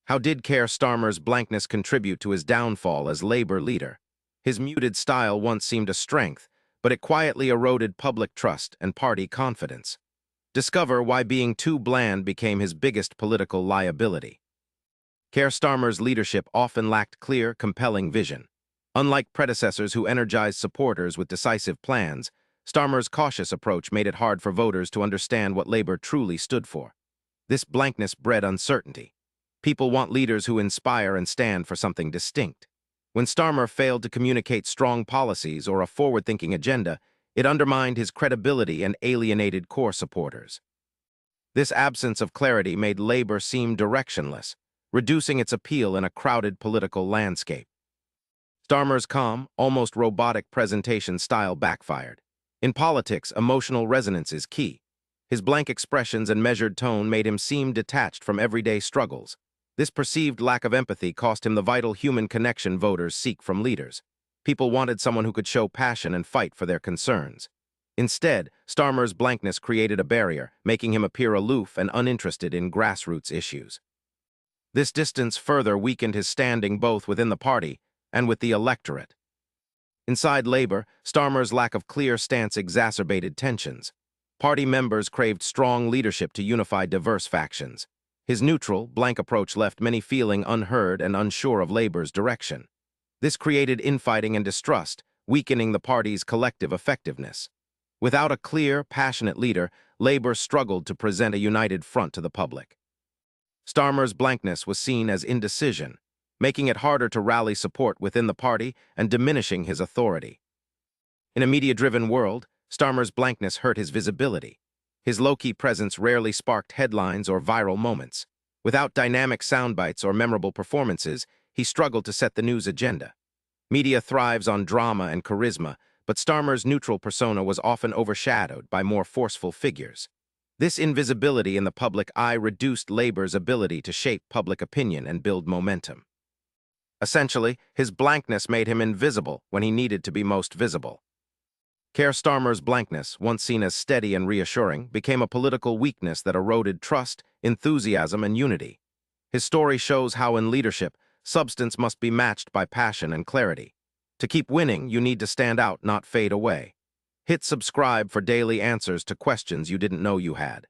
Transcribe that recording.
How did Keir Starmer's blankness contribute to his downfall as Labour leader? His muted style once seemed a strength, but it quietly eroded public trust and party confidence. Discover why being too bland became his biggest political liability. Keir Starmer's leadership often lacked clear, compelling vision. Unlike predecessors who energized supporters with decisive plans, Starmer's cautious approach made it hard for voters to understand what Labour truly stood for. This blankness bred uncertainty. People want leaders who inspire and stand for something distinct. When Starmer failed to communicate strong policies or a forward-thinking agenda, it undermined his credibility and alienated core supporters. This absence of clarity made Labour seem directionless, reducing its appeal in a crowded political landscape. Starmer's calm, almost robotic presentation style backfired. In politics, emotional resonance is key. His blank expressions and measured tone made him seem detached from everyday struggles. This perceived lack of empathy cost him the vital human connection voters seek from leaders. People wanted someone who could show passion and fight for their concerns. Instead, Starmer's blankness created a barrier, making him appear aloof and uninterested in grassroots issues. This distance further weakened his standing both within the party and with the electorate. Inside Labour, Starmer's lack of clear stance exacerbated tensions. Party members craved strong leadership to unify diverse factions. His neutral, blank approach left many feeling unheard and unsure of Labour's direction. This created infighting and distrust, weakening the party's collective effectiveness. Without a clear, passionate leader, Labour struggled to present a united front to the public. Starmer's blankness was seen as indecision, making it harder to rally support within the party and diminishing his authority. In a media-driven world, Starmer's blankness hurt his visibility. His low-key presence rarely sparked headlines or viral moments. Without dynamic soundbites or memorable performances, he struggled to set the news agenda. Media thrives on drama and charisma, but Starmer's neutral persona was often overshadowed by more forceful figures. This invisibility in the public eye reduced Labour's ability to shape public opinion and build momentum. Essentially, his blankness made him invisible when he needed to be most visible. Keir Starmer's blankness, once seen as steady and reassuring, became a political weakness that eroded trust, enthusiasm, and unity. His story shows how in leadership, substance must be matched by passion and clarity. To keep winning, you need to stand out, not fade away. Hit subscribe for daily answers to questions you didn't know you had.